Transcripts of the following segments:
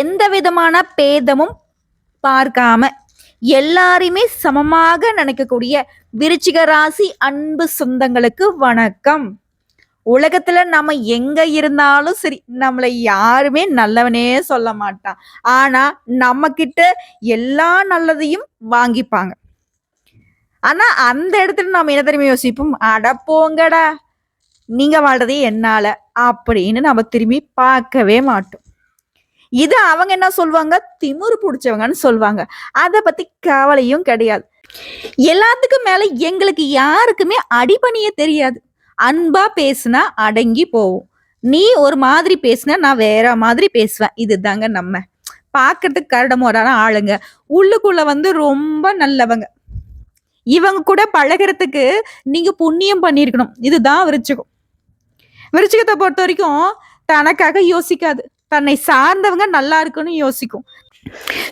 எந்த விதமான பேதமும் பார்க்காம எல்லாரையுமே சமமாக நினைக்கக்கூடிய விருச்சிக ராசி அன்பு சொந்தங்களுக்கு வணக்கம். உலகத்துல நம்ம எங்க இருந்தாலும் சரி, நம்மளை யாருமே நல்லவனே சொல்ல மாட்டான். ஆனா நம்ம கிட்ட எல்லா நல்லதையும் வாங்கிப்பாங்க. ஆனா அந்த இடத்துல நம்ம என்ன தெரியுமா யோசிப்போம், அட போங்கடா நீங்க வாழ்றதே என்னால அப்படின்னு நம்ம திரும்பி பார்க்கவே மாட்டோம். இது அவங்க என்ன சொல்லுவாங்க, திமிரு பிடிச்சவங்கன்னு சொல்லுவாங்க. அத பத்தி கவலையும் கிடையாது. எல்லாத்துக்கும் மேல எங்களுக்கு யாருக்குமே அடிபணிய தெரியாது. அன்பா பேசுனா அடங்கி போவோம். நீ ஒரு மாதிரி பேசுனா நான் வேற மாதிரி பேசுவேன். இதுதாங்க நம்ம. பார்க்கறதுக்கு கரடுமுரடான ஆளுங்க. உள்ளுக்குள்ள வந்து ரொம்ப நல்லவங்க. இவங்க கூட பழகுறதுக்கு நீங்க புண்ணியம் பண்ணியிருக்கணும். இதுதான் விருச்சிகம். விருச்சிகத்தை பொறுத்த வரைக்கும் தனக்காக யோசிக்காது. தன்னை சார்ந்தவங்க நல்லா இருக்குன்னு யோசிக்கும்.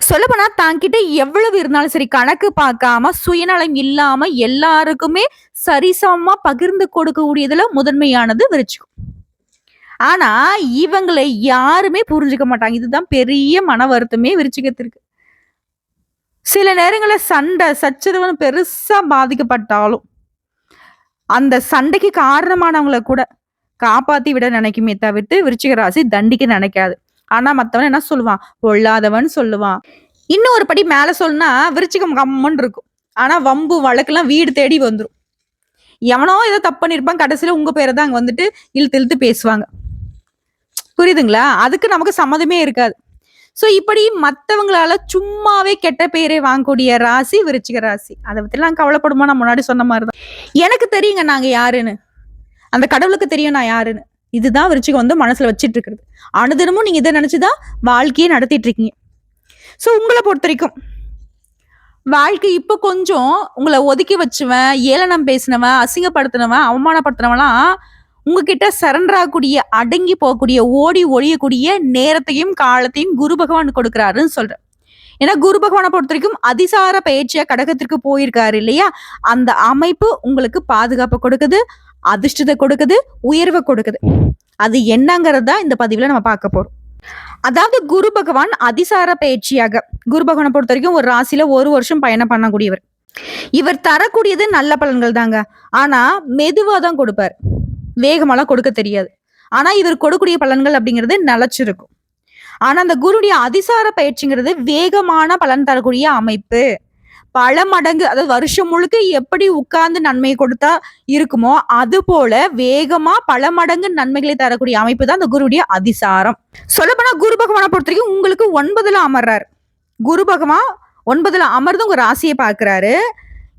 சொல்லப்போனா தாங்கிட்ட எவ்வளவு இருந்தாலும் சரி கணக்கு பார்க்காம சுயநலம் இல்லாம எல்லாருக்குமே சரிசமமா பகிர்ந்து கொடுக்கக்கூடியதுல முதன்மையானது விருச்சிகம். ஆனா இவங்களை யாருமே புரிஞ்சுக்க மாட்டாங்க. இதுதான் பெரிய மன வருத்தமே விருச்சிகத்திற்கு. சில நேரங்களில் சண்டை சச்சரவுன்னு பெருசா பாதிக்கப்பட்டாலும் அந்த சண்டைக்கு காரணமானவங்களை கூட காப்பாத்தி விட நினைக்குமே தவிர்த்து விருச்சிக ராசி தண்டிக்க நினைக்காது. ஆனா மத்தவன் என்ன சொல்லுவான், பொல்லாதவன் சொல்லுவான். இன்னும் ஒரு படி மேல சொன்னா விருச்சிகம் கம்மன்னு இருக்கும். ஆனா வம்பு வழக்கெல்லாம் வீடு தேடி வந்துடும். எவனோ ஏதோ தப்பு பண்ணிருப்பான், கடைசியில உங்க பேரை தான் அங்க வந்துட்டு இழுத்து இழுத்து பேசுவாங்க. புரியுதுங்களா? அதுக்கு நமக்கு சம்மதமே இருக்காது. சோ இப்படி மத்தவங்களால சும்மாவே கெட்ட பேரை வாங்கக்கூடிய ராசி விருச்சிக ராசி. அதை பத்திலாம் கவலைப்படுமா? நான் முன்னாடி சொன்ன மாதிரிதான். எனக்கு தெரியுங்க நாங்க யாருன்னு. அந்த கடவுளுக்கு தெரியும் நான் யாருன்னு. இதுதான் விருச்சிகம் வந்து மனசுல வச்சிட்டு இருக்கிறது. அனுதினமும் நீங்க இதை நினைச்சுதான் வாழ்க்கையை நடத்திட்டு இருக்கீங்க. சோ உங்களை பொறுத்த வரைக்கும் வாழ்க்கை இப்ப கொஞ்சம் உங்களை ஒதுக்கி வச்சுவன், ஏளனம் பேசினவன், அசிங்கப்படுத்தினவன், அவமானப்படுத்தினவெல்லாம் உங்ககிட்ட சரண்டர் ஆகக்கூடிய, அடங்கி போகக்கூடிய, ஓடி ஒழியக்கூடிய நேரத்தையும் காலத்தையும் குரு பகவான் கொடுக்கிறாருன்னு சொல்றேன். ஏன்னா குரு பகவானை பொறுத்த வரைக்கும் அதிசார பயிற்சியா கடகத்திற்கு போயிருக்காரு இல்லையா? அந்த அமைப்பு உங்களுக்கு பாதுகாப்பு கொடுக்குது, அதிர்ஷ்டத்தை கொடுக்குது, உயர்வை கொடுக்குது. அது என்னங்கிறது தான் இந்த பதிவுல நம்ம பார்க்க போறோம். அதாவது குரு பகவான் அதிசார பயிற்சியாக, குரு பகவானை பொறுத்த வரைக்கும் ஒரு ராசியில 1 வருஷம் பயணம் பண்ணக்கூடியவர். இவர் தரக்கூடியது நல்ல பலன்கள் தாங்க. ஆனா மெதுவா தான் கொடுப்பார், வேகமெல்லாம் கொடுக்க தெரியாது. ஆனா இவர் கொடுக்கக்கூடிய பலன்கள் அப்படிங்கிறது நிலைச்சிருக்கும். ஆனா அந்த குருடைய அதிசார பயிற்சிங்கிறது வேகமான பலன் தரக்கூடிய அமைப்பு. பல மடங்கு, அதாவது வருஷம் முழுக்க எப்படி உட்கார்ந்து நன்மையை கொடுத்தா இருக்குமோ அது போல வேகமா பல மடங்கு நன்மைகளை தரக்கூடிய அமைப்பு தான் அந்த குருடைய அதிசாரம். சொல்லப்போனா குரு பகவானை பொறுத்த வரைக்கும் உங்களுக்கு 9ல அமர்றாரு. குரு பகவான் 9ல அமர்ந்து உங்க ராசியை பார்க்கிறாரு.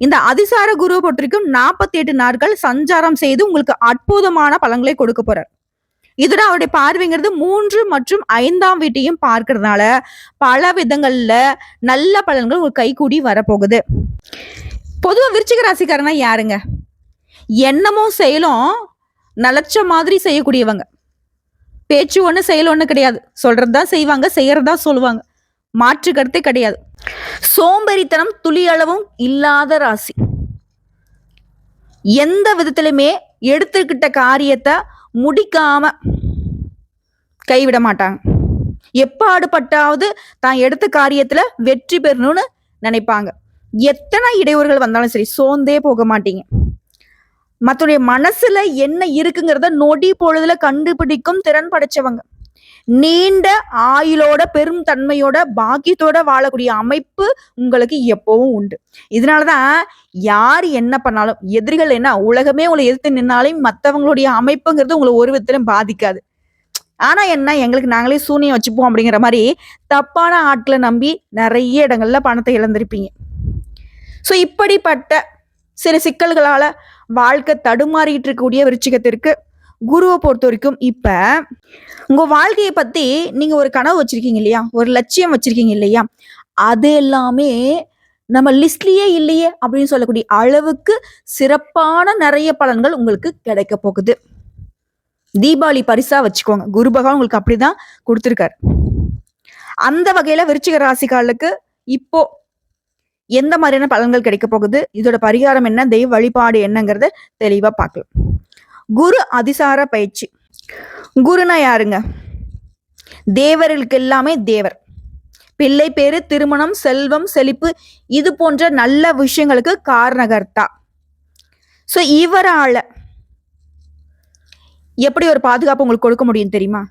இந்த அதிசார குருவை பொறுத்த வரைக்கும் 48 நாட்கள் சஞ்சாரம் செய்து உங்களுக்கு அற்புதமான பலன்களை கொடுக்க போறார். இதோட அவருடைய பார்வைங்கிறது 3 மற்றும் 5ஆம் வீட்டையும் பார்க்கறதுனால பல விதங்கள்ல நல்ல பலன்கள் ஒரு கைகூடி வரப்போகுது. பொதுவா விருச்சிக ராசிக்காரனா யாருங்க? எண்ணமும் செயலும் நிலச்ச மாதிரி செய்யக்கூடியவங்க. பேச்சு ஒண்ணு செயல் ஒண்ணு கிடையாது. சொல்றதுதான் செய்வாங்க, செய்யறதா சொல்லுவாங்க. மாற்று கருத்தே கிடையாது. சோம்பேறித்தனம் துளி அளவும் இல்லாத ராசி. எந்த விதத்திலுமே எடுத்துக்கிட்ட காரியத்தை முடிக்காம கைவிட மாட்டாங்க. எப்பாடுபட்டாவது தான் எடுத்த காரியத்துல வெற்றி பெறணும்னு நினைப்பாங்க. எத்தனை இடையூறுகள் வந்தாலும் சரி சோர்ந்தே போக மாட்டீங்க. மற்றவருடைய மனசுல என்ன இருக்குங்கிறத நொடி பொழுதுல கண்டுபிடிக்கும் திறன் படைச்சவங்க. நீண்ட ஆயுளோட பெரும் தன்மையோட பாக்கியத்தோட வாழக்கூடிய அமைப்பு உங்களுக்கு எப்பவும் உண்டு. இதனாலதான் யார் என்ன பண்ணாலும், எதிரிகள் என்ன உலகமே உங்களை எதிர்த்து நின்னாலும் மற்றவங்களுடைய அமைப்புங்கிறது உங்களை ஒரு விதத்திலும் பாதிக்காது. ஆனா என்ன, எங்களுக்கு நாங்களே சூனியம் வச்சுப்போம் அப்படிங்கிற மாதிரி தப்பான ஆட்களை நம்பி நிறைய இடங்கள்ல பணத்தை இழந்திருப்பீங்க. ஸோ இப்படிப்பட்ட சில சிக்கல்களால வாழ்க்கை தடுமாறிட்டு இருக்கக்கூடிய விருச்சிகத்திற்கு குருவை பொறுத்த வரைக்கும் இப்ப உங்க வாழ்க்கையை பத்தி நீங்க ஒரு கனவு வச்சிருக்கீங்க இல்லையா, ஒரு லட்சியம் வச்சிருக்கீங்க இல்லையா, அது எல்லாமே நம்ம லிஸ்ட்லயே இல்லையே அப்படின்னு சொல்லக்கூடிய அளவுக்கு சிறப்பான நிறைய பலன்கள் உங்களுக்கு கிடைக்க போகுது. தீபாவளி பரிசா வச்சுக்கோங்க, குரு பகவான் உங்களுக்கு அப்படிதான் கொடுத்திருக்காரு. அந்த வகையில விருச்சிக ராசிக்காரர்களுக்கு இப்போ எந்த மாதிரியான பலன்கள் கிடைக்க போகுது, இதோட பரிகாரம் என்ன, தெய்வ வழிபாடு என்னங்கிறத தெளிவா பார்க்கலாம். குரு அதிசார பயிற்சி. குருனா யாருங்க? தேவர்களுக்கு எல்லாமே தேவர். பிள்ளை பேரு, திருமணம், செல்வம், செழிப்பு, இது போன்ற நல்ல விஷயங்களுக்கு காரணகர்த்தா. ஸோ இவரால எப்படி ஒரு பாதுகாப்பு உங்களுக்கு கொடுக்க முடியும் தெரியுமா?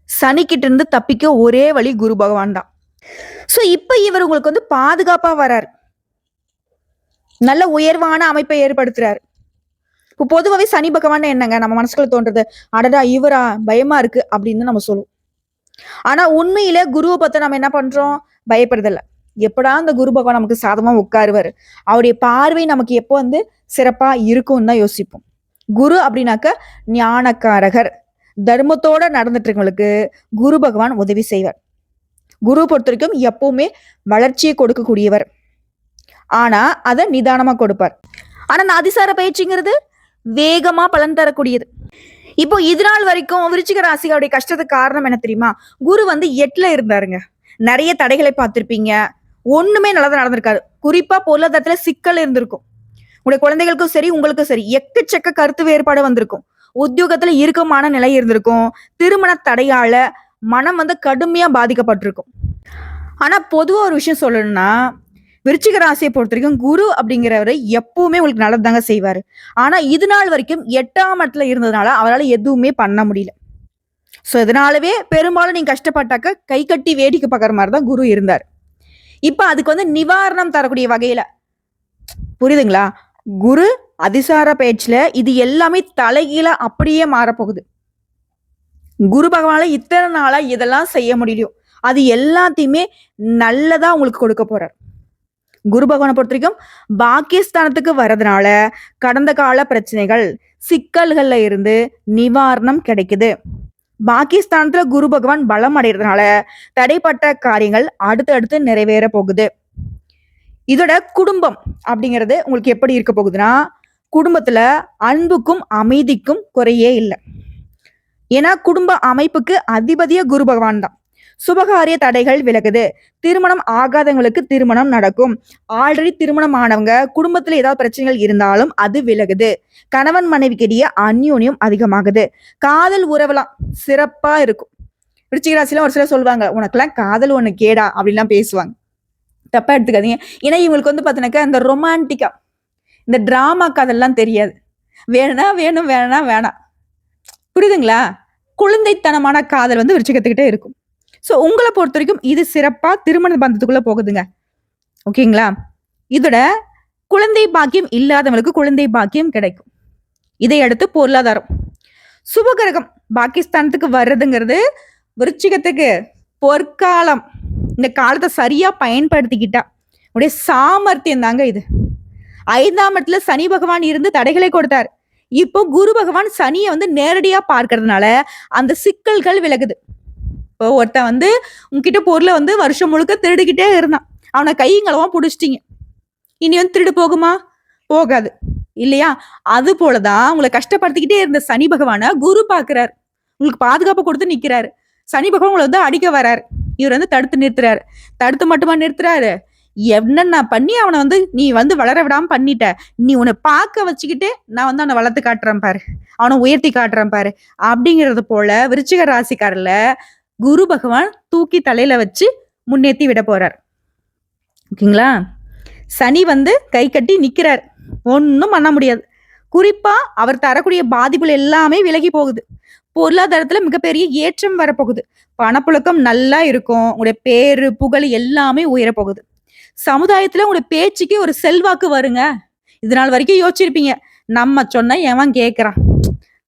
சனிக்கிட்ட இருந்து தப்பிக்க ஒரே வழி குரு பகவான் தான். ஸோ இப்ப இவர் உங்களுக்கு வந்து பாதுகாப்பா வராரு, நல்ல உயர்வான அமைப்பை ஏற்படுத்துறாரு. இப்போ பொதுவாகவே சனி பகவான் என்னங்க நம்ம மனசுக்குள்ள தோன்றது, அடடா இவரா பயமா இருக்கு அப்படின்னு நம்ம சொல்லுவோம். ஆனா உண்மையில குருவை பார்த்து நம்ம என்ன பண்றோம்? பயப்படுறதில்ல. எப்படா அந்த குரு பகவான் நமக்கு சாதமா உட்காருவாரு, அவருடைய பார்வை நமக்கு எப்போ வந்து சிறப்பா இருக்கும்னு தான் யோசிப்போம். குரு அப்படின்னாக்க ஞானக்காரகர். தர்மத்தோட நடந்துட்டு இருக்கவங்களுக்கு குரு பகவான் உதவி செய்வார். குரு பொறுத்த வரைக்கும் எப்பவுமே வளர்ச்சியை கொடுக்கக்கூடியவர். ஆனா அதை நிதானமா கொடுப்பார். ஆனா நான் அதிசார பயிற்சிங்கிறது வேகமா பலன் தரக்கூடியது. இப்போ இது நாள் வரைக்கும் விருச்சிக ராசிகளுடைய கஷ்டத்துக்கு காரணம் என்ன தெரியுமா? குரு வந்து 8ல இருந்தாருங்க. நிறைய தடைகளை பார்த்திருப்பீங்க. ஒண்ணுமே நல்லதா நடந்திருக்காரு. குறிப்பா பொருளாதாரத்துல சிக்கல் இருந்திருக்கும். உங்களுடைய குழந்தைகளுக்கும் சரி, உங்களுக்கும் சரி, எக்கச்சக்க கருத்து வேறுபாடு வந்திருக்கும். உத்தியோகத்துல இறுக்கமான நிலை இருந்திருக்கும். திருமண தடையால மனம் வந்து கடுமையா பாதிக்கப்பட்டிருக்கும். ஆனா பொதுவா ஒரு விஷயம் சொல்லணும்னா, விருச்சிக ராசியை பொறுத்த வரைக்கும் குரு அப்படிங்கிறவரு எப்பவுமே உங்களுக்கு நல்லதாங்க செய்வாரு. ஆனா இது நாள் வரைக்கும் 8ஆம் இடத்துல இருந்ததுனால அவரால் எதுவுமே பண்ண முடியல. ஸோ இதனாலவே பெரும்பாலும் நீங்க கஷ்டப்பட்டாக்க கை கட்டி வேடிக்கை பார்க்குற மாதிரி தான் குரு இருந்தார். இப்ப அதுக்கு வந்து நிவாரணம் தரக்கூடிய வகையில, புரியுதுங்களா? குரு அதிசார பயிற்சியில இது எல்லாமே தலைகீழ அப்படியே மாறப்போகுது. குரு பகவானால இத்தனை நாளா இதெல்லாம் செய்ய முடியலையோ அது எல்லாத்தையுமே நல்லதா உங்களுக்கு கொடுக்க போறார். குரு பகவானை பொறுத்த வரைக்கும் பாக்கியஸ்தானத்துக்கு வர்றதுனால கடந்த கால பிரச்சனைகள், சிக்கல்கள்ல இருந்து நிவாரணம் கிடைக்குது. பாக்கியஸ்தானத்துல குரு பகவான் பலம் அடைகிறதுனால தடைப்பட்ட காரியங்கள் அடுத்து நிறைவேற போகுது. இதோட குடும்பம் அப்படிங்கிறது உங்களுக்கு எப்படி இருக்க போகுதுன்னா, குடும்பத்துல அன்புக்கும் அமைதிக்கும் குறையே இல்லை. ஏன்னா குடும்ப அமைப்புக்கு அதிபதிய குரு பகவான் தான். சுபகாரிய தடைகள் விலகுது. திருமணம் ஆகாதவங்களுக்கு திருமணம் நடக்கும். ஆல்ரெடி திருமணம் ஆனவங்க குடும்பத்துல ஏதாவது பிரச்சனைகள் இருந்தாலும் அது விலகுது. கணவன் மனைவிக்கிடையே அந்யோன்யம் அதிகமாகுது. காதல் உறவெல்லாம் சிறப்பா இருக்கும். விருச்சிக ராசிலாம் ஒரு சிலர் சொல்லுவாங்க, உனக்கெல்லாம் காதல் ஒண்ணு கேடா அப்படின்லாம் பேசுவாங்க. தப்பா எடுத்துக்காதீங்க. ஏன்னா இவங்களுக்கு வந்து பாத்தீங்கன்னாக்கா இந்த ரொமான்டிக்கா, இந்த டிராமா காதல்லாம் தெரியாது. வேணும்னா வேணும், வேணா வேணாம். புரியுதுங்களா? குழந்தைத்தனமான காதல் வந்து விருச்சிகத்துக்கிட்டே இருக்கும். ஸோ உங்களை பொறுத்த வரைக்கும் இது சிறப்பா திருமண பந்தத்துக்குள்ள போகுதுங்க. ஓகேங்களா? இதோட குழந்தை பாக்கியம் இல்லாதவங்களுக்கு குழந்தை பாக்கியம் கிடைக்கும். இதை அடுத்து பொருளாதாரம். சுபகிரகம் பாகிஸ்தானத்துக்கு வர்றதுங்கிறது விருச்சிகத்துக்கு பொற்காலம். இந்த காலத்தை சரியா பயன்படுத்திக்கிட்டா உடைய சாமர்த்தியம் தாங்க இது. 5ஆம் இடத்துல சனி பகவான் இருந்து தடைகளை கொடுத்தார். இப்போ குரு பகவான் சனியை வந்து நேரடியா பார்க்கறதுனால அந்த சிக்கல்கள் விலகுது. இப்போ ஒருத்தன் வந்து உங்ககிட்ட பொருளை வந்து வருஷம் முழுக்க திருடிக்கிட்டே இருந்தான். அவனை கைங்களவா பிடிச்சிட்டீங்க. இனி வந்து திருடு போகுமா? போகாது இல்லையா? அது போலதான் உங்களை கஷ்டப்படுத்திக்கிட்டே இருந்த சனி பகவான குரு பாக்குறாரு. உங்களுக்கு பாதுகாப்பு கொடுத்து நிக்கிறாரு. சனி பகவான் உங்களை வந்து அடிக்க வர்றாரு. இவர் வந்து தடுத்து நிறுத்துறாரு. தடுத்து மட்டுமா நிறுத்துறாரு, என்னென்ன பண்ணி அவனை வந்து நீ வந்து வளர விடாம பண்ணிட்ட, நீ உன்னை பார்க்க வச்சுக்கிட்டு நான் வந்து அவனை வளர்த்து காட்டுறேன் பாரு, அவனை உயர்த்தி காட்டுறேன் பாரு அப்படிங்கிறது போல விருச்சிக ராசிக்காரில் குரு பகவான் தூக்கி தலையில வச்சு முன்னேற்றி விட போறார். ஓகேங்களா? சனி வந்து கை கட்டி நிக்கிறார், ஒன்றும் பண்ண முடியாது. குறிப்பா அவர் தரக்கூடிய பாதிப்புகள் எல்லாமே விலகி போகுது. பொருளாதாரத்துல மிகப்பெரிய ஏற்றம் வரப்போகுது. பணப்புழக்கம் நல்லா இருக்கும். உங்களுடைய பேரு புகழ் எல்லாமே உயரப்போகுது. சமுதாயத்துல உங்களுடைய பேச்சுக்கு ஒரு செல்வாக்கு வருங்க. இது நாள் வரைக்கும் யோசிச்சிருப்பீங்க, நம்ம சொன்ன எவன் கேட்கறான்,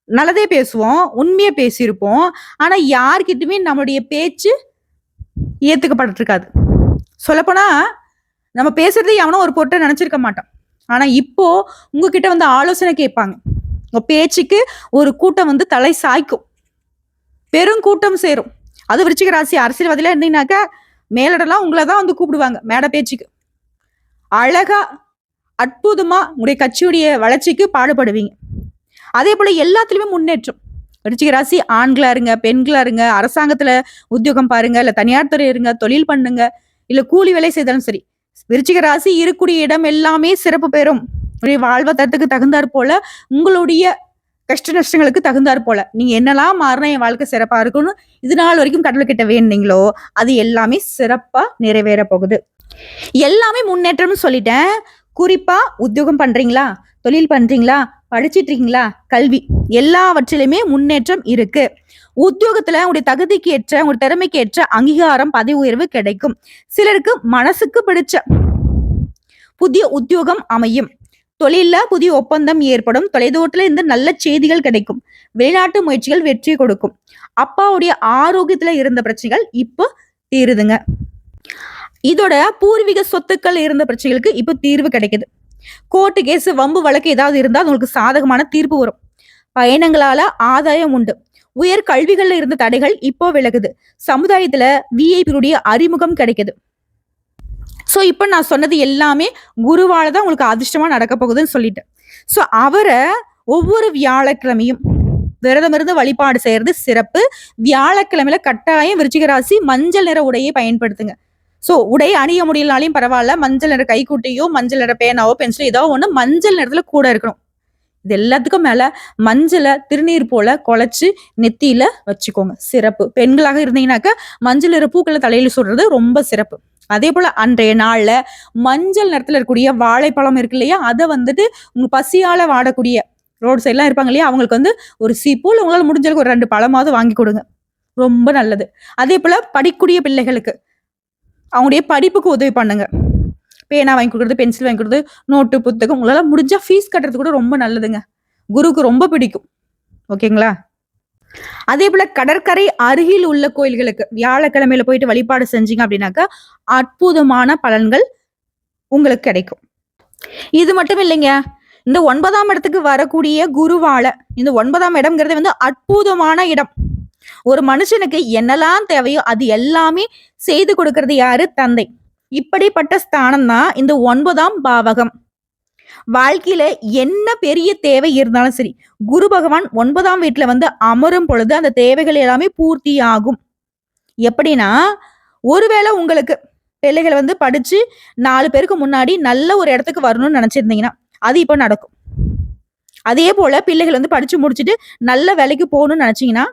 நல்லதே பேசுவோம், உண்மையை பேசியிருப்போம். ஆனா யார்கிட்டயுமே நம்மளுடைய பேச்சு ஏத்துக்கப்பட்டு இருக்காது. சொல்லப்போனா நம்ம பேசுறது எவனோ ஒரு பொருட்டை நினைச்சிருக்க மாட்டோம். ஆனா இப்போ உங்ககிட்ட வந்து ஆலோசனை கேட்பாங்க. உங்க பேச்சுக்கு ஒரு கூட்டம் வந்து தலை சாய்க்கும், பெரும் கூட்டம் சேரும். அது விருச்சிக ராசி அரசியல்வாதியில இருந்தீங்கன்னாக்கா மேலிடலாம் உங்களை தான் வந்து கூப்பிடுவாங்க மேடை பேச்சுக்கு. அழகா அற்புதமா உங்களுடைய கட்சியுடைய வளர்ச்சிக்கு பாடுபடுவீங்க. அதே போல எல்லாத்துலயுமே முன்னேற்றம். விருச்சிக ராசி ஆண்களா இருங்க, பெண்களா இருங்க, அரசாங்கத்துல உத்தியோகம் பாருங்க, இல்ல தனியார் துறை இருங்க, தொழில் பண்ணுங்க, இல்ல கூலி வேலை செய்தாலும் சரி, விருச்சிக ராசி இருக்கக்கூடிய இடம் எல்லாமே சிறப்பு பெறும். வாழ்வாதாரத்துக்கு தகுந்தாற் போல உங்களுடைய கஷ்ட நஷ்டங்களுக்கு தகுந்தாற் போல நீங்க என்னெல்லாம் மாறினா என் வாழ்க்கை சிறப்பா இருக்கும்னு இது நாள் வரைக்கும் கடவுள்கிட்ட வேணுனீங்களோ அது எல்லாமே சிறப்பா நிறைவேற போகுது. எல்லாமே முன்னேற்றம்னு சொல்லிட்டேன். குறிப்பா உத்தியோகம் பண்றீங்களா, தொழில் பண்றீங்களா, படிச்சிட்டு இருக்கீங்களா, கல்வி எல்லாவற்றிலுமே முன்னேற்றம் இருக்கு. உத்தியோகத்துல உங்களுடைய தகுதிக்கு ஏற்ற, உங்களுடைய திறமைக்கு ஏற்ற அங்கீகாரம், பதவி உயர்வு கிடைக்கும். சிலருக்கு மனசுக்கு பிடிச்ச புதிய உத்தியோகம் அமையும். தொழில புதிய ஒப்பந்தம் ஏற்படும். தொலைதூரத்துல இருந்து நல்ல செய்திகள் கிடைக்கும். வெளிநாட்டு முயற்சிகள் வெற்றி கொடுக்கும். அப்பாவுடைய ஆரோக்கியத்துல இருந்த பிரச்சனைகள் இப்போ தீருதுங்க. இதோட பூர்வீக சொத்துக்கள் இருந்த பிரச்சனைகளுக்கு இப்போ தீர்வு கிடைக்குது. கோர்ட்டு கேஸ், வம்பு வழக்கு ஏதாவது இருந்தா உங்களுக்கு சாதகமான தீர்ப்பு வரும். பயணங்களால ஆதாயம் உண்டு. உயர் கல்விகள்ல இருந்த தடைகள் இப்போ விலகுது. சமுதாயத்துல விஐபியுடைய அறிமுகம் கிடைக்குது. சோ இப்ப நான் சொன்னது எல்லாமே குருவால தான் உங்களுக்கு அதிர்ஷ்டமா நடக்க போகுதுன்னு சொல்லிட்டேன். சோ அவரை ஒவ்வொரு வியாழக்கிழமையும் விரதம் இருந்து வழிபாடு செய்யறது சிறப்பு. வியாழக்கிழமையில கட்டாயம் விருச்சிக ராசி மஞ்சள் நிற உடையை பயன்படுத்துங்க. சோ உடை அணிய முடியலனாலையும் பரவாயில்ல, மஞ்சள் நிற கைக்குட்டையோ, மஞ்சள் நிற பேனாவோ, பென்சிலோ ஏதோ ஒண்ணு மஞ்சள் நிறத்துல கூட இருக்கணும். இது எல்லாத்துக்கும் மேல மஞ்சளை திருநீர் போல குழைச்சு நெத்தியில வச்சுக்கோங்க, சிறப்பு. பெண்களாக இருந்தீங்கன்னாக்க மஞ்சள் நிற பூக்களை தலையில சொல்றது ரொம்ப சிறப்பு. அதே போல அன்றைய நாள்ல மஞ்சள் நிறத்துல இருக்கக்கூடிய வாழைப்பழம் இருக்கு இல்லையா, அதை வந்துட்டு உங்க பசியால வாடக்கூடிய ரோடு சைட்லாம் இருப்பாங்க இல்லையா, அவங்களுக்கு ஒரு சீப்பூல் உங்களால முடிஞ்சளவுக்கு ஒரு 2 பழமாவது வாங்கி கொடுங்க, ரொம்ப நல்லது. அதே போல படிக்கக்கூடிய பிள்ளைகளுக்கு அவங்களுடைய படிப்புக்கு உதவி பண்ணுங்க. பேனா வாங்கி கொடுக்குறது, பென்சில் வாங்கி கொடுக்குறது, நோட்டு புத்தகம் உங்களால முடிஞ்சா ஃபீஸ் கட்டுறது கூட ரொம்ப நல்லதுங்க. குருக்கு ரொம்ப பிடிக்கும். ஓகேங்களா? அதே போல கடற்கரை அருகில் உள்ள கோயில்களுக்கு வியாழக்கிழமையில போயிட்டு வழிபாடு செஞ்சீங்க அப்படின்னாக்கா அற்புதமான பலன்கள் உங்களுக்கு கிடைக்கும். இது மட்டும் இல்லைங்க, இந்த 9ஆம் இடத்துக்கு வரக்கூடிய குருவால இந்த 9ஆம் இடம்ங்கிறது அற்புதமான இடம். ஒரு மனுஷனுக்கு என்னெல்லாம் தேவையோ அது எல்லாமே செய்து கொடுக்கறது யாரு? தந்தை. இப்படிப்பட்ட ஸ்தானம் தான் இந்த 9ஆம் பாவகம். வாழ்க்கையில என்ன பெரிய தேவை இருந்தாலும் சரி, குரு பகவான் 9ஆம் வீட்டுல அமரும் பொழுது அந்த தேவைகள் எல்லாமே பூர்த்தி ஆகும். எப்படின்னா, ஒருவேளை உங்களுக்கு பிள்ளைகளை படிச்சு 4 பேருக்கு முன்னாடி நல்ல ஒரு இடத்துக்கு வரணும்னு நினைச்சிருந்தீங்கன்னா அது இப்ப நடக்கும். அதே போல பிள்ளைகள் படிச்சு முடிச்சுட்டு நல்ல வேலைக்கு போகணும்னு நினைச்சீங்கன்னா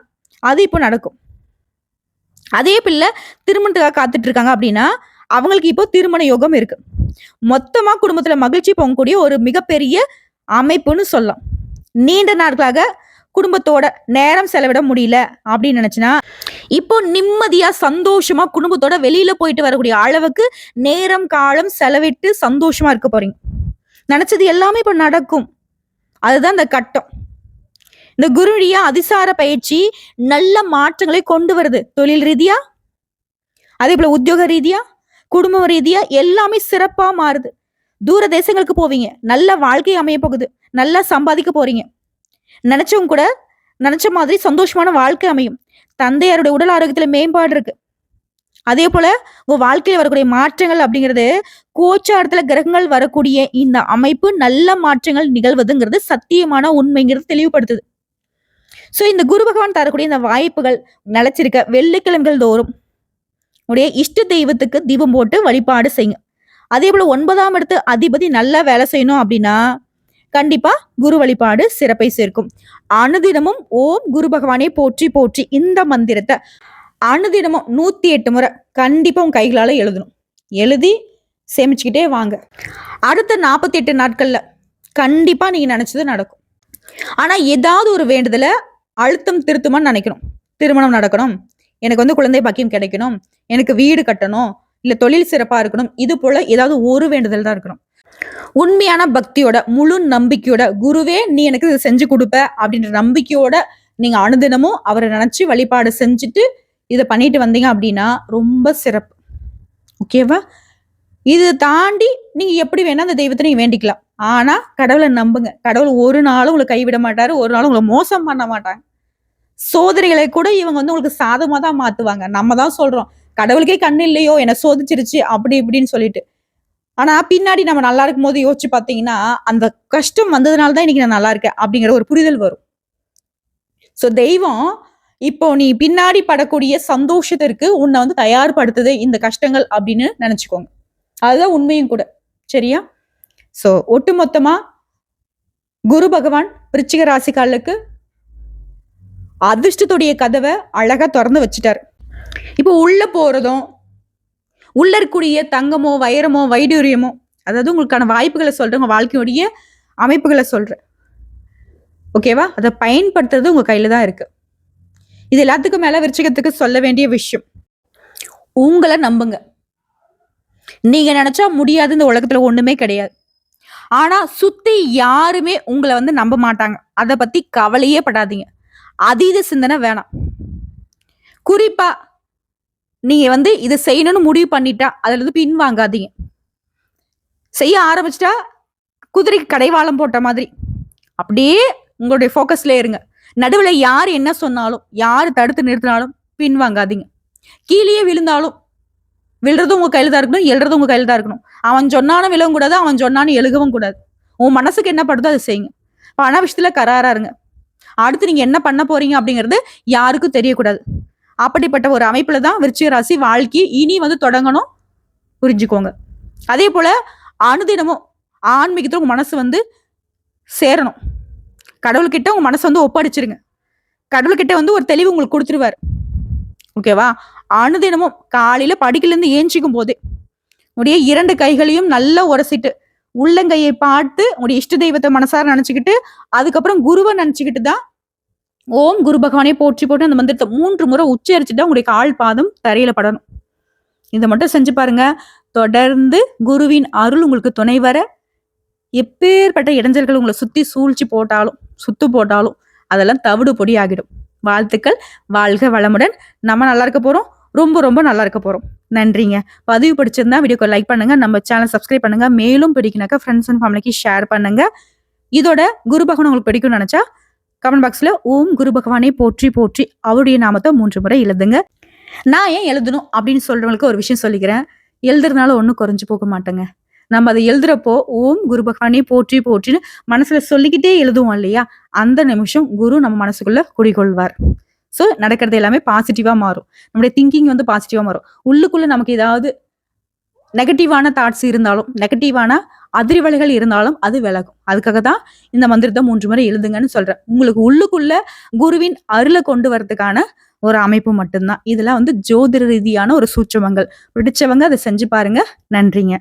அது இப்போ நடக்கும். அதே பிள்ளை திருமணத்துக்காக காத்துட்டு இருக்காங்க அப்படின்னா அவங்களுக்கு இப்போ திருமண யோகம் இருக்கு. மொத்தமா குடும்பத்துல மகிழ்ச்சி பொங்கக்கூடிய ஒரு மிகப்பெரிய அமைப்புன்னு சொல்லலாம். நீண்ட நாட்களாக குடும்பத்தோட நேரம் செலவிட முடியல அப்படின்னு நினைச்சுன்னா இப்போ நிம்மதியா சந்தோஷமா குடும்பத்தோட வெளியில போயிட்டு வரக்கூடிய அளவுக்கு நேரம் காலம் செலவிட்டு சந்தோஷமா இருக்க போறீங்க. நினைச்சது எல்லாமே இப்ப நடக்கும். அதுதான் இந்த கட்டம். இந்த குருடைய அதிசார பயிற்சி நல்ல மாற்றங்களை கொண்டு வருது. தொழில் ரீதியா, அதே போல உத்தியோக ரீதியா, குடும்ப ரீதியா எல்லாமே சிறப்பா மாறுது. தூர தேசங்களுக்கு போவீங்க, நல்ல வாழ்க்கை அமைய போகுது, நல்லா சம்பாதிக்க போறீங்க. நினைச்சவங்க கூட நினைச்ச மாதிரி சந்தோஷமான வாழ்க்கை அமையும். தந்தையாருடைய உடல் ஆரோக்கியத்துல மேம்பாடு இருக்கு. அதே போல உங்க வாழ்க்கையில வரக்கூடிய மாற்றங்கள் அப்படிங்கிறது கோச்சாரத்துல கிரகங்கள் வரக்கூடிய இந்த அமைப்பு நல்ல மாற்றங்கள் நிகழ்வதுங்கிறது சத்தியமான உண்மைங்கிறது தெளிவுபடுத்துது. சோ இந்த குரு பகவான் தரக்கூடிய இந்த வாய்ப்புகள் நிலைச்சிருக்க வெள்ளிக்கிழமைகள் தோறும் உடைய இஷ்ட தெய்வத்துக்கு தீபம் போட்டு வழிபாடு செய்யுங்க. அதே போல 9ஆம் இடத்து அதிபதி நல்லா வேலை செய்யணும் அப்படின்னா கண்டிப்பா குரு வழிபாடு சிறப்பை சேர்க்கும். அனுதினமும் ஓம் குரு பகவானே போற்றி போற்றி இந்த மந்திரத்தை அனுதினமும் 108 முறை கண்டிப்பா உங்க கைகளால எழுதணும். எழுதி சேமிச்சுக்கிட்டே வாங்க. அடுத்த 48 நாட்கள்ல கண்டிப்பா நீங்க நினைச்சது நடக்கும். ஆனா ஏதாவது ஒரு வேண்டுதல அழுத்தம் திருத்தமான்னு நினைக்கணும். திருமணம் நடக்கணும், எனக்கு குழந்தை பாக்கியம் கிடைக்கணும், எனக்கு வீடு கட்டணும், இல்ல தொழில் சிறப்பா இருக்கணும், இது போல ஏதாவது ஒரு வேண்டுதல் தான் இருக்கணும். உண்மையான பக்தியோட முழு நம்பிக்கையோட குருவே நீ எனக்கு இதை செஞ்சு கொடுப்ப அப்படின்ற நம்பிக்கையோட நீங்க அனுதினமும் அவரை நினைச்சு வழிபாடு செஞ்சுட்டு இதை பண்ணிட்டு வந்தீங்க அப்படின்னா ரொம்ப சிறப்பு. ஓகேவா? இது தாண்டி நீங்க எப்படி வேணா அந்த தெய்வத்தை நீங்க வேண்டிக்கலாம். ஆனா கடவுளை நம்புங்க. கடவுள் ஒரு நாளும் உங்களை கைவிட மாட்டாரு, ஒரு நாளும் உங்களை மோசம் பண்ண மாட்டாங்க. சோதனைகளை கூட இவங்க உங்களுக்கு சாதமா தான் மாத்துவாங்க. நம்ம தான் சொல்றோம் கடவுளுக்கே கண்ணு இல்லையோ என்ன சோதிச்சிருச்சு அப்படி இப்படின்னு சொல்லிட்டு. ஆனா பின்னாடி நம்ம நல்லா இருக்கும் போது யோசிச்சு பாத்தீங்கன்னா அந்த கஷ்டம் வந்ததுனாலதான் இன்னைக்கு நான் நல்லா இருக்கேன் அப்படிங்கிற ஒரு புரிதல் வரும். சோ தெய்வம் இப்போ நீ பின்னாடி படக்கூடிய சந்தோஷத்திற்கு உன்னை தயார்படுத்துது இந்த கஷ்டங்கள் அப்படின்னு நினைச்சுக்கோங்க. அதுதான் உண்மையும் கூட. சரியா? சோ ஒட்டுமொத்தமா குரு பகவான் விருச்சிக ராசிக்காரர்களுக்கு அதிர்ஷ்டத்துடைய கதவை அழகா திறந்து வச்சுட்டாரு. இப்போ உள்ள போறதும் உள்ள இருக்கக்கூடிய தங்கமோ வைரமோ வைடூரியமோ, அதாவது உங்களுக்கான வாய்ப்புகளை சொல்றேன், உங்க வாழ்க்கையுடைய அமைப்புகளை சொல்றேன். ஓகேவா? அதை பயன்படுத்துறது உங்க கையில தான் இருக்கு. இது எல்லாத்துக்கும் மேல விருச்சிகத்துக்கு சொல்ல வேண்டிய விஷயம், உங்களை நம்புங்க. நீங்க நினைச்சா முடியாது, இந்த உலகத்துல ஒண்ணுமே கிடையாது. ஆனா சுத்தி யாருமே உங்களை நம்ப மாட்டாங்க. அதை பத்தி கவலையே படாதீங்க. அதீத சிந்தனை வேணாம். குறிப்பா நீங்க இதை செய்யணும்னு முடிவு பண்ணிட்டா அதுல இருந்து பின் வாங்காதீங்க. செய்ய ஆரம்பிச்சிட்டா குதிரைக்கு கடைவாளம் போட்ட மாதிரி அப்படியே உங்களுடைய போக்கஸ்ல இருங்க. நடுவுல யார் என்ன சொன்னாலும், யாரு தடுத்து நிறுத்தினாலும் பின் வாங்காதீங்க. கீழே விழுந்தாலும் விழுறதும் உங்க கையில தான் இருக்கணும், எழுறதும் உங்க கையில தான் இருக்கணும். அவன் சொன்னாலும் விழவும் கூடாது, அவன் சொன்னாலும் எழுகவும் கூடாது. உன் மனசுக்கு என்ன படுதோ அதை செய்யுங்க. பண விஷயத்துல கராரா இருங்க. அடுத்து நீங்க என்ன பண்ண போறீங்க அப்படிங்கிறது யாருக்கும் தெரியக்கூடாது. அப்படிப்பட்ட ஒரு அமைப்புல தான் விருச்சிக ராசி வாழ்க்கை இனி தொடங்கணும், புரிஞ்சுக்கோங்க. அதே போல அனுதினமும் ஆன்மீகத்துல உங்க மனசு சேரணும். கடவுள்கிட்ட உங்க மனசை ஒப்படைச்சிருங்க. கடவுள்கிட்ட ஒரு தெளிவு உங்களுக்கு கொடுத்துருவாரு. ஓகேவா? அனுதினமும் காலையில படிக்கல இருந்து ஏஞ்சிக்கும் போதே உடைய 2 கைகளையும் நல்லா உரசிட்டு உள்ளங்கையை பார்த்து உடைய இஷ்ட தெய்வத்தை மனசார நினைச்சுக்கிட்டு அதுக்கப்புறம் குருவை நினைச்சுக்கிட்டு தான் ஓம் குரு பகவானே போற்றி போட்டு அந்த மந்திரத்தை 3 முறை உச்சரிச்சுட்டா உங்களுடைய கால் பாதம் தரையில படணும். இதை மட்டும் செஞ்சு பாருங்க. தொடர்ந்து குருவின் அருள் உங்களுக்கு துணை வர எப்பேற்பட்ட இடைஞ்சல்கள் உங்களை சுத்தி போட்டாலும் அதெல்லாம் தவிடு பொடி ஆகிடும். வாழ்த்துக்கள். வாழ்க வளமுடன். நம்ம நல்லா இருக்க போறோம். ரொம்ப ரொம்ப நல்லா இருக்க போறோம். நன்றிங்க. பதிவு பிடிச்சிருந்தா வீடியோக்கு லைக் பண்ணுங்க, நம்ம சேனல் சப்ஸ்கிரைப் பண்ணுங்க. மேலும் பிடிக்குனாக்கா ஃப்ரெண்ட்ஸ் அண்ட் ஃபேமிலிக்கு ஷேர் பண்ணுங்க. இதோட குரு பகவான் உங்களுக்கு பிடிக்கும்னு நினைச்சா கமெண்ட் பாக்ஸ்ல ஓம் குரு பகவானே போற்றி போற்றி அவருடைய நாமத்தை 3 முறை எழுதுங்க. நான் ஏன் எழுதணும் அப்படின்னு சொல்றவங்களுக்கு ஒரு விஷயம் சொல்லிக்கிறேன். எழுதுறதுனால ஒன்றும் குறைஞ்சு போக மாட்டேங்க. நம்ம அதை எழுதுறப்போ ஓம் குரு பகவானே போற்றி போற்றின்னு மனசுல சொல்லிக்கிட்டே எழுதுவோம் இல்லையா, அந்த நிமிஷம் குரு நம்ம மனசுக்குள்ள குடிகொள்வார். ஸோ நடக்கிறது எல்லாமே பாசிட்டிவா மாறும். நம்முடைய திங்கிங் பாசிட்டிவா மாறும். உள்ளுக்குள்ள நமக்கு ஏதாவது நெகட்டிவான தாட்ஸ் இருந்தாலும், நெகட்டிவான அதிர்வலைகள் இருந்தாலும் அது விலகும். அதுக்காக தான் இந்த மந்திரத்தை 3 முறை எழுதுங்கன்னு சொல்றேன். உங்களுக்கு உள்ளுக்குள்ள குருவின் அருளை கொண்டு வரதுக்கான ஒரு அமைப்பு மட்டும்தான். இதெல்லாம் ஜோதிட ரீதியான ஒரு சூட்சமங்கள். பிடிச்சவங்க அதை செஞ்சு பாருங்க. நன்றிங்க.